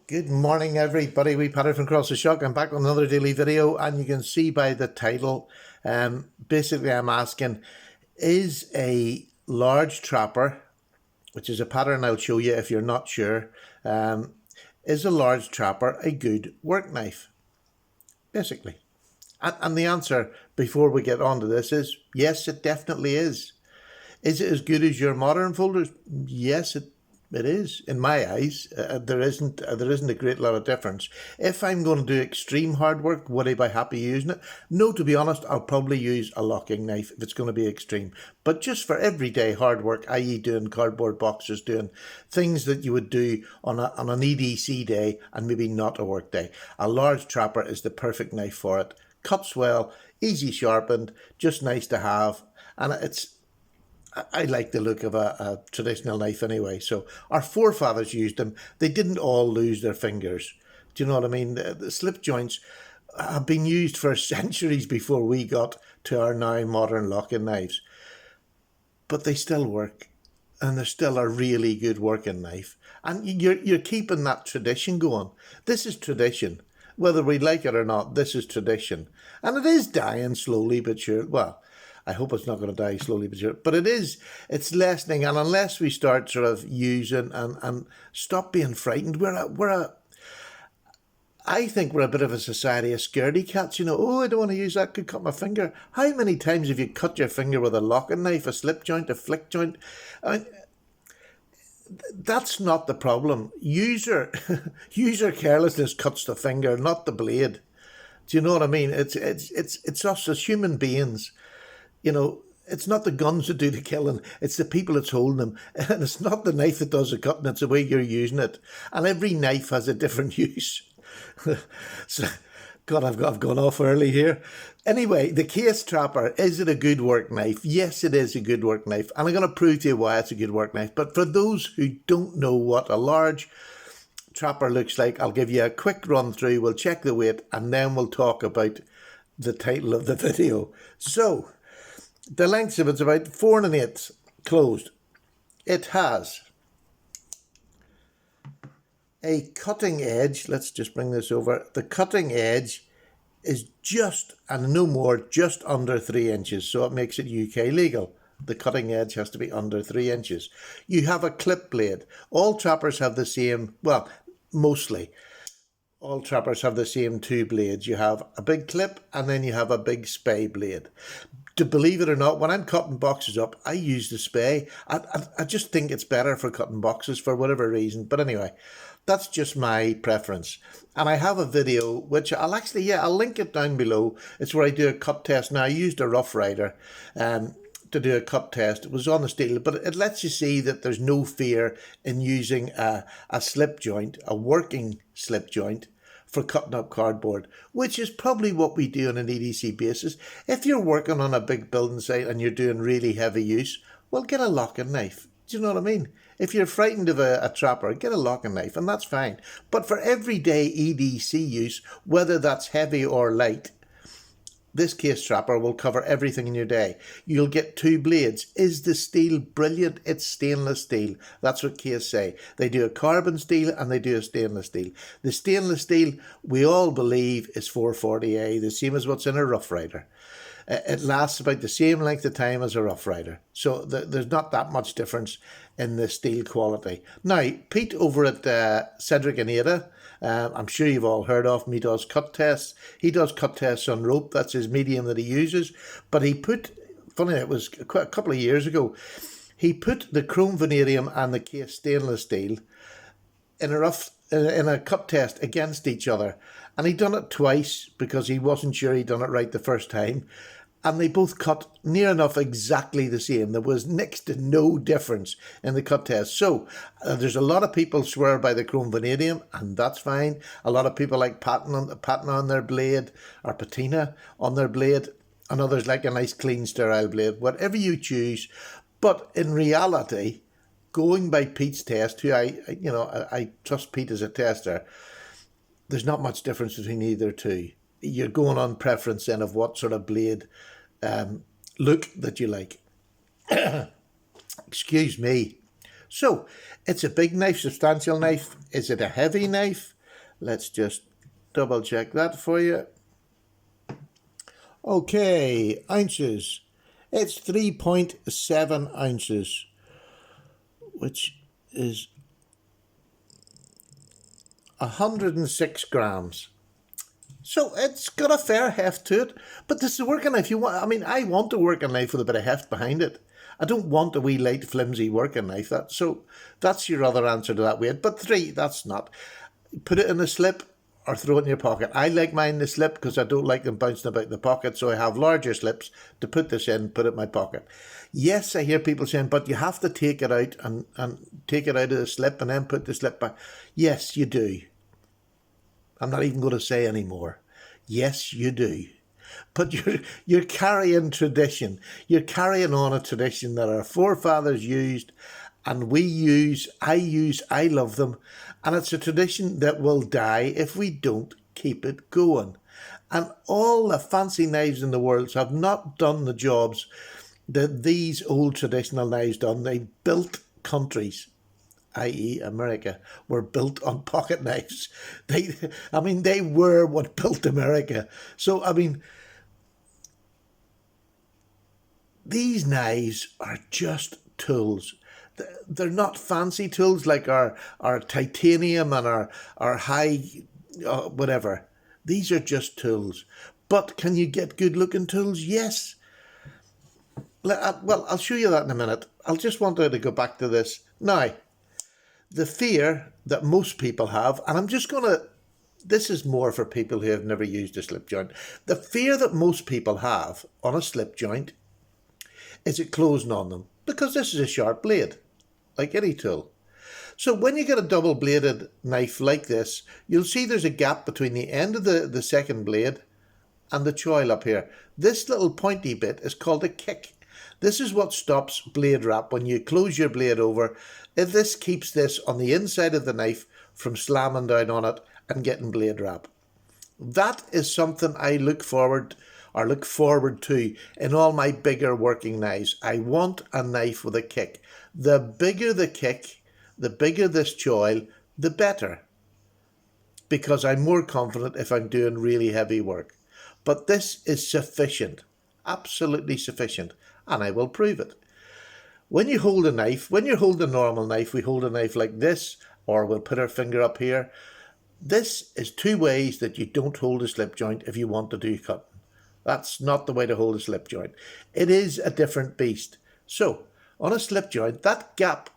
Good morning, everybody. We Patter from Cross the Shock. I'm back on another daily video, and you can see by the title, basically I'm asking, is a large trapper, which is a pattern I'll show you if you're not sure, is a large trapper a good work knife? Basically. And the answer, before we get on to this, is yes, it definitely is. Is it as good as your modern folders? Yes, it is. In my eyes, there isn't a great lot of difference. If I'm going to do extreme hard work, would I be happy using it? No, to be honest, I'll probably use a locking knife if it's going to be extreme. But just for everyday hard work, i.e. doing cardboard boxes, doing things that you would do on an EDC day and maybe not a work day, a large trapper is the perfect knife for it. Cuts well, easy sharpened, just nice to have, and I like the look of a traditional knife anyway. So our forefathers used them. They didn't all lose their fingers. Do you know what I mean? The slip joints have been used for centuries before we got to our now modern locking knives. But they still work, and they're still a really good working knife. And you're keeping that tradition going. This is tradition. Whether we like it or not, this is tradition. And it is dying slowly but sure. Well, I hope it's not going to die slowly but sure. But it's lessening. And unless we start sort of using and stop being frightened, I think we're a bit of a society of scaredy cats. Oh, I don't want to use that, could cut my finger. How many times have you cut your finger with a locking knife, a slip joint, a flick joint? I mean, that's not the problem. User carelessness cuts the finger, not the blade. Do you know what I mean? It's us as human beings. It's not the guns that do the killing, it's the people that's holding them. And it's not the knife that does the cutting, it's the way you're using it. And every knife has a different use. So, God, I've gone off early here. Anyway, the case trapper, is it a good work knife? Yes, it is a good work knife. And I'm going to prove to you why it's a good work knife. But for those who don't know what a large trapper looks like, I'll give you a quick run through. We'll check the weight and then we'll talk about the title of the video. So, the length of it's about 4 1/8 closed. It has a cutting edge. Let's just bring this over. The cutting edge is just, and no more, just under 3 inches. So it makes it UK legal. The cutting edge has to be under 3 inches. You have a clip blade. All trappers have the same, well, mostly. All trappers have the same 2 blades. You have a big clip and then you have a big spay blade. To believe it or not, when I'm cutting boxes up, I use the spay. I just think it's better for cutting boxes for whatever reason. But anyway, that's just my preference. And I have a video, which I'll link it down below. It's where I do a cut test. Now, I used a Rough Rider to do a cut test. It was on the steel, but it lets you see that there's no fear in using a slip joint, a working slip joint, for cutting up cardboard, which is probably what we do on an EDC basis. If you're working on a big building site and you're doing really heavy use, well, get a locking knife. Do you know what I mean? If you're frightened of a trapper, get a locking knife, and that's fine. But for everyday EDC use, whether that's heavy or light, this case trapper will cover everything in your day. You'll get 2 blades. Is the steel brilliant? It's stainless steel. That's what Case say. They do a carbon steel and they do a stainless steel. The stainless steel, we all believe, is 440A, the same as what's in a Rough Rider. It lasts about the same length of time as a Rough Rider. So there's not that much difference in the steel quality. Now, Pete over at Cedric and Ada, I'm sure you've all heard of him. He does cut tests. He does cut tests on rope. That's his medium that he uses. But he put, funny, it was a couple of years ago, he put the chrome vanadium and the Case stainless steel in a cut test against each other. And he done it twice because he wasn't sure he'd done it right the first time. And they both cut near enough exactly the same. There was next to no difference in the cut test. So there's a lot of people swear by the chrome vanadium, and that's fine. A lot of people like patina on their blade, or patina on their blade, and others like a nice clean sterile blade. Whatever you choose. But in reality, going by Pete's test, who I trust Pete as a tester, there's not much difference between either two. You're going on preference then of what sort of blade look that you like. Excuse me. So, it's a big knife, substantial knife. Is it a heavy knife? Let's just double check that for you. Okay, ounces. It's 3.7 ounces, which is 106 grams. So it's got a fair heft to it, but this is a working knife. I want a working knife with a bit of heft behind it. I don't want a wee light flimsy working knife. So that's your other answer to that weight. But 3, that's not. Put it in a slip or throw it in your pocket. I like mine in the slip because I don't like them bouncing about in the pocket, so I have larger slips to put this in, put it in my pocket. Yes, I hear people saying, but you have to take it out and take it out of the slip and then put the slip back. Yes, you do. I'm not even going to say any more. Yes, you do. But you're carrying tradition. You're carrying on a tradition that our forefathers used, and I love them. And it's a tradition that will die if we don't keep it going. And all the fancy knives in the world have not done the jobs that these old traditional knives done. They built countries, i.e. America, were built on pocket knives. They were what built America. So, these knives are just tools. They're not fancy tools like our titanium and our high whatever. These are just tools. But can you get good looking tools? Yes. Well, I'll show you that in a minute. I'll just want to go back to this. Now, the fear that most people have, and this is more for people who have never used a slip joint. The fear that most people have on a slip joint is it closing on them, because this is a sharp blade, like any tool. So when you get a double-bladed knife like this, you'll see there's a gap between the end of the second blade and the choil up here. This little pointy bit is called a kick. This is what stops blade wrap when you close your blade over. This keeps this on the inside of the knife from slamming down on it and getting blade wrap. That is something I look forward to in all my bigger working knives. I want a knife with a kick. The bigger the kick, the bigger this choil, the better, because I'm more confident if I'm doing really heavy work. But this is sufficient, absolutely sufficient, and I will prove it. When you hold a knife, when you hold a normal knife, we hold a knife like this, or we'll put our finger up here. This is 2 ways that you don't hold a slip joint if you want to do cutting. That's not the way to hold a slip joint. It is a different beast. So, on a slip joint, that gap,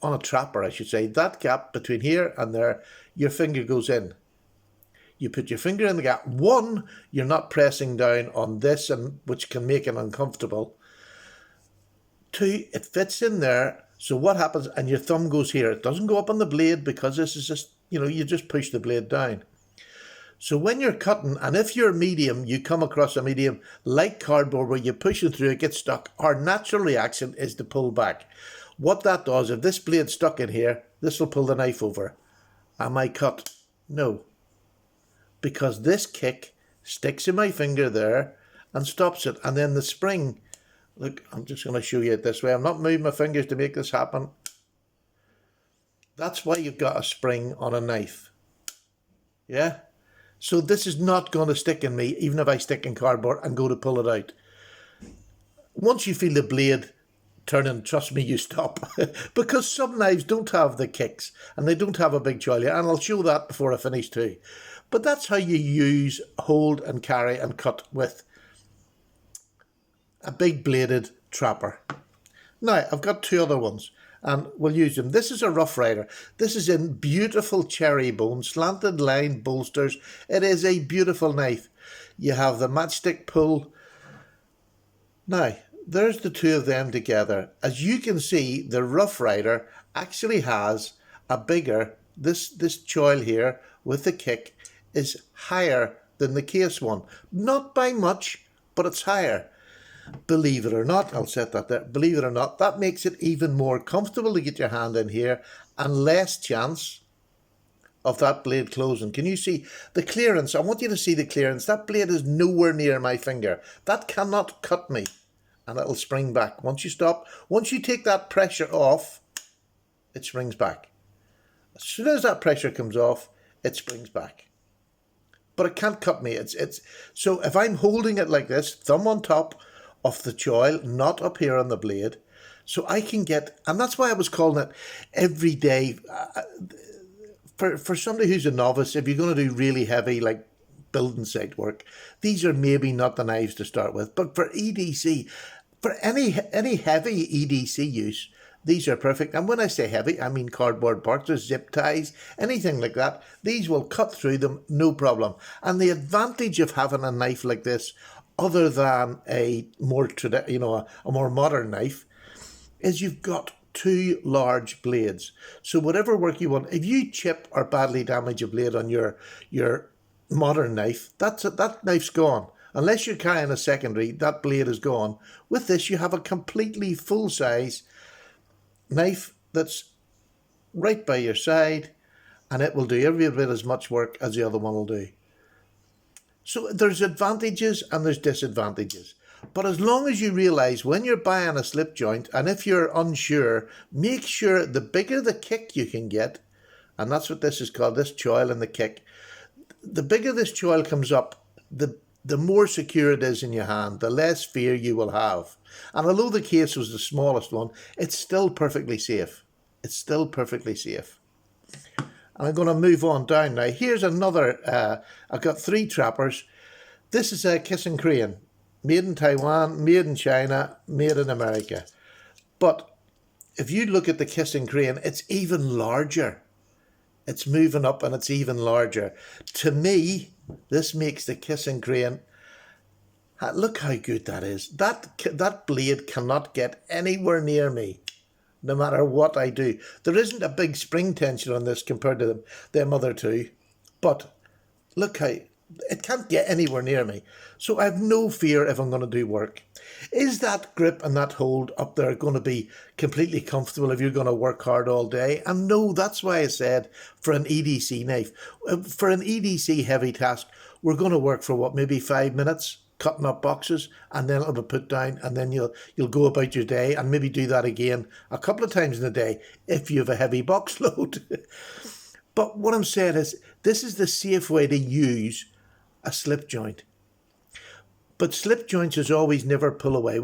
on a trapper I should say, that gap between here and there, your finger goes in. You put your finger in the gap. 1, you're not pressing down on this, which can make it uncomfortable. 2, it fits in there. So what happens, and your thumb goes here. It doesn't go up on the blade because this is just, you just push the blade down. So when you're cutting, and if you're medium, you come across a medium like cardboard where you push it through, it gets stuck. Our natural reaction is to pull back. What that does, if this blade's stuck in here, this will pull the knife over. Am I cut? No. Because this kick sticks in my finger there and stops it. And then the spring, look, I'm just going to show you it this way. I'm not moving my fingers to make this happen. That's why you've got a spring on a knife. Yeah? So this is not going to stick in me, even if I stick in cardboard and go to pull it out. Once you feel the blade turning, trust me, you stop. Because some knives don't have the kicks and they don't have a big choil, and I'll show that before I finish too. But that's how you use, hold and carry and cut with a big bladed trapper. Now, I've got 2 other ones, and we'll use them. This is a Rough Rider. This is in beautiful cherry bone, slanted line bolsters. It is a beautiful knife. You have the matchstick pull. Now, there's the 2 of them together. As you can see, the Rough Rider actually has a bigger, this choil here with the kick is higher than the case one. Not by much, but it's higher. Believe it or not, I'll set that there. Believe it or not, that makes it even more comfortable to get your hand in here and less chance of that blade closing. Can you see the clearance? I want you to see the clearance. That blade is nowhere near my finger. That cannot cut me, and it'll spring back. Once you stop, once you take that pressure off, it springs back. As soon as that pressure comes off, it springs back. But it can't cut me. So if I'm holding it like this, thumb on top of the choil, not up here on the blade, so I can get, and that's why I was calling it every day. For somebody who's a novice, if you're going to do really heavy, like building site work, these are maybe not the knives to start with. But for EDC, for any heavy EDC use, these are perfect. And when I say heavy, I mean cardboard boxes, zip ties, anything like that. These will cut through them, no problem. And the advantage of having a knife like this, other than a more a more modern knife, is you've got two large blades. So whatever work you want, if you chip or badly damage a blade on your modern knife, that knife's gone. Unless you're carrying a secondary, that blade is gone. With this, you have a completely full-size knife that's right by your side, and it will do every bit as much work as the other one will do. So there's advantages and there's disadvantages. But as long as you realise when you're buying a slip joint, and if you're unsure, make sure the bigger the kick you can get, and that's what this is called, this choil and the kick, the bigger this choil comes up, the more secure it is in your hand, the less fear you will have. And although the case was the smallest one, it's still perfectly safe. It's still perfectly safe. And I'm going to move on down now. Here's another, I've got 3 trappers. This is a kissing crane. Made in Taiwan, made in China, made in America. But if you look at the kissing crane, it's even larger. It's moving up and it's even larger. To me, this makes the kissing crane, look how good that is. That blade cannot get anywhere near me, no matter what I do. There isn't a big spring tension on this compared to them other two. But look how, it can't get anywhere near me. So I have no fear if I'm going to do work. Is that grip and that hold up there going to be completely comfortable if you're going to work hard all day? And no, that's why I said for an EDC knife, for an EDC heavy task, we're going to work for what, maybe 5 minutes, cutting up boxes, and then it'll be put down, and then you'll go about your day and maybe do that again a couple of times in a day if you have a heavy box load. But what I'm saying is, this is the safe way to use a slip joint. But slip joints is always never pull away.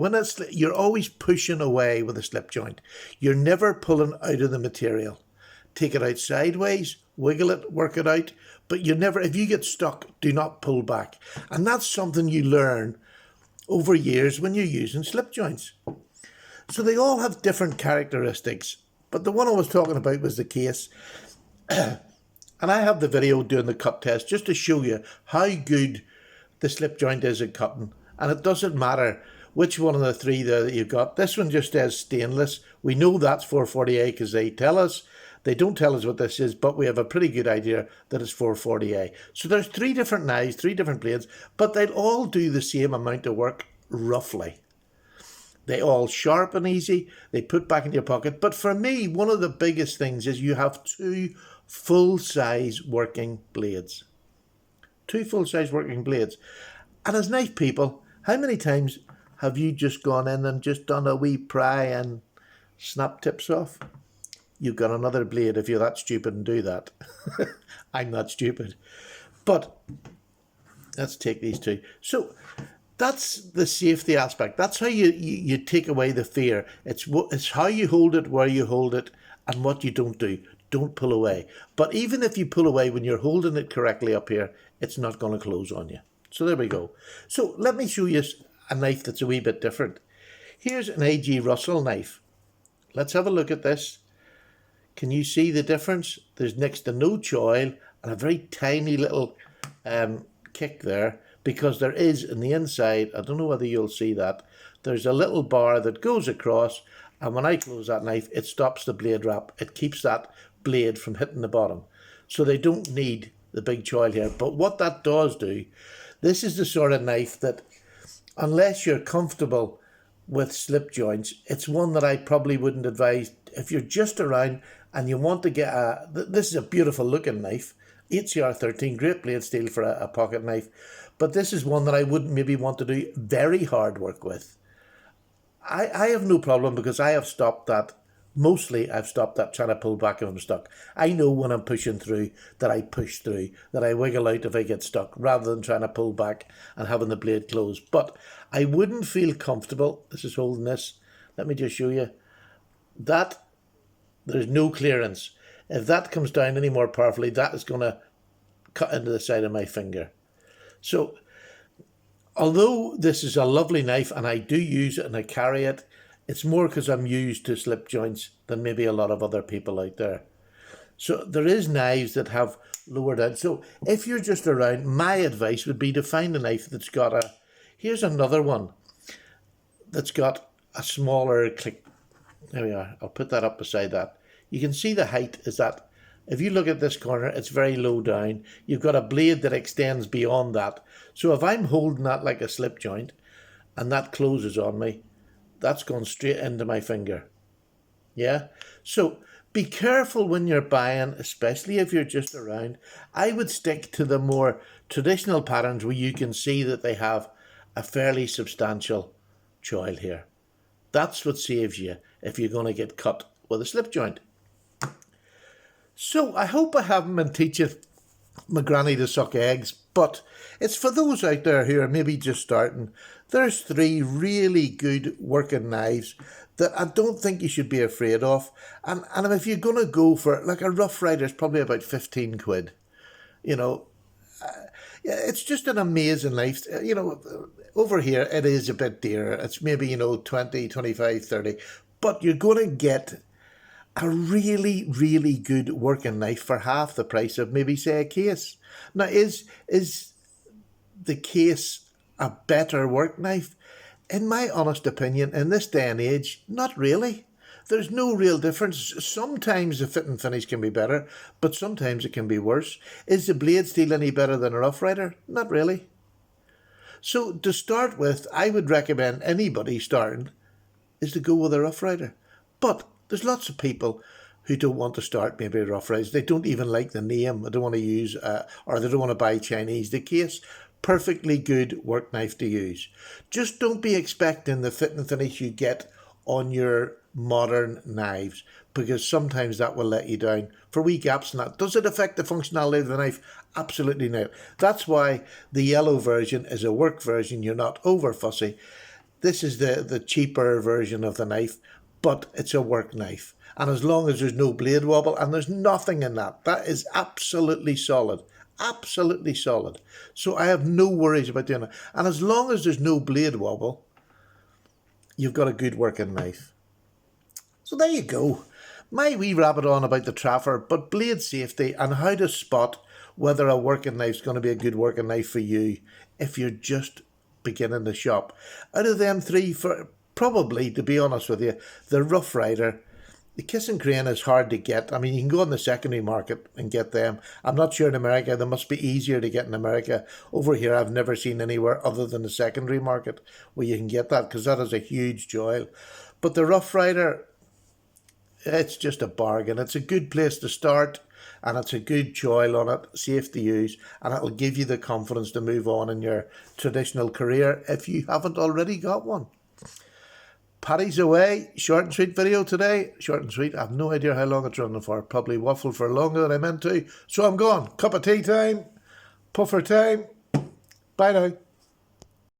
You're always pushing away with a slip joint. You're never pulling out of the material. Take it out sideways, wiggle it, work it out. But you never, if you get stuck, do not pull back. And that's something you learn over years when you're using slip joints. So they all have different characteristics. But the one I was talking about was the case. And I have the video doing the cut test just to show you how good the slip joint is at cutting. And it doesn't matter which one of the 3 there that you've got. This one just says stainless. We know that's 440A because they tell us. They don't tell us what this is, but we have a pretty good idea that it's 440A. So there's 3 different knives, 3 different blades, but they'll all do the same amount of work, roughly. They all sharp and easy. They put back in your pocket. But for me, one of the biggest things is you have 2 full-size working blades. 2 full-size working blades. And as knife people, how many times have you just gone in and just done a wee pry and snap tips off? You've got another blade if you're that stupid and do that. I'm not stupid. But let's take these 2. So that's the safety aspect. That's how you take away the fear. It's how you hold it, where you hold it, and what you don't do. Don't pull away. But even if you pull away when you're holding it correctly up here, it's not going to close on you. So there we go. So let me show you a knife that's a wee bit different. Here's an A.G. Russell knife. Let's have a look at this. Can you see the difference? There's next to no choil and a very tiny little kick there, because there is in the inside, I don't know whether you'll see that, there's a little bar that goes across, and when I close that knife, it stops the blade wrap. It keeps that blade from hitting the bottom. So they don't need the big choil here. But what that does do, this is the sort of knife that, unless you're comfortable with slip joints, it's one that I probably wouldn't advise if you're just around and you want to get this is a beautiful looking knife, HCR 13, great blade steel for a pocket knife. But this is one that I wouldn't maybe want to do very hard work with. I have no problem because I have stopped that mostly I've stopped that trying to pull back if I'm stuck. I know when I'm pushing through that I push through, that I wiggle out if I get stuck, rather than trying to pull back and having the blade close. But I wouldn't feel comfortable. This is holding this. Let me just show you. That, there's no clearance. If that comes down any more powerfully, that is going to cut into the side of my finger. So, although this is a lovely knife and I do use it and I carry it, it's more because I'm used to slip joints than maybe a lot of other people out there. So there is knives that have lower down. So if you're just around, my advice would be to find a knife that's got a, here's another one that's got a smaller click. There we are. I'll put that up beside that. You can see the height is that. If you look at this corner, it's very low down. You've got a blade that extends beyond that. So if I'm holding that like a slip joint and that closes on me, that's gone straight into my finger. Yeah? So be careful when you're buying, especially if you're just around. I would stick to the more traditional patterns where you can see that they have a fairly substantial choil here. That's what saves you if you're going to get cut with a slip joint. So I hope I haven't been teaching my granny to suck eggs, but it's for those out there who are maybe just starting. There's 3 really good working knives that I don't think you should be afraid of. And if you're going to go for, like a Rough Rider, it's probably about 15 quid. You know, it's just an amazing knife. You know, over here it is a bit dearer. It's maybe, 20, 25, 30. But you're going to get a really, really good working knife for half the price of maybe, say, a case. Now, is the case a better work knife? In my honest opinion, in this day and age, not really. There's no real difference. Sometimes the fit and finish can be better, but sometimes it can be worse. Is the blade steel any better than a Rough Rider? Not really. So to start with, I would recommend anybody starting is to go with a Rough Rider. But there's lots of people who don't want to start maybe Rough Riders. They don't even like the name. They don't want to use, or they don't want to buy Chinese. The case, perfectly good work knife to use. Just don't be expecting the fit and finish you get on your modern knives, because sometimes that will let you down for wee gaps in that. Does it affect the functionality of the knife? Absolutely no. That's why the yellow version is a work version. You're not over fussy. This is the cheaper version of the knife, but it's a work knife. And as long as there's no blade wobble, and there's nothing in that, that is absolutely solid. Absolutely solid. So I have no worries about doing it. And as long as there's no blade wobble, you've got a good working knife. So there you go. My wee rabbit on about the Trafford, but blade safety and how to spot whether a working knife's going to be a good working knife for you if you're just beginning to shop. Out of them 3, for probably, to be honest with you, the Rough Rider, the Kiss and Crane is hard to get. I mean, you can go on the secondary market and get them. I'm not sure in America. They must be easier to get in America. Over here, I've never seen anywhere other than the secondary market where you can get that, because that is a huge joy. But the Rough Rider, it's just a bargain. It's a good place to start, and it's a good choil on it, safe to use, and it'll give you the confidence to move on in your traditional career if you haven't already got one. Paddy's away. Short and sweet video today. Short and sweet. I have no idea how long it's running for. Probably waffled for longer than I meant to. So I'm gone. Cup of tea time. Puffer time. Bye now.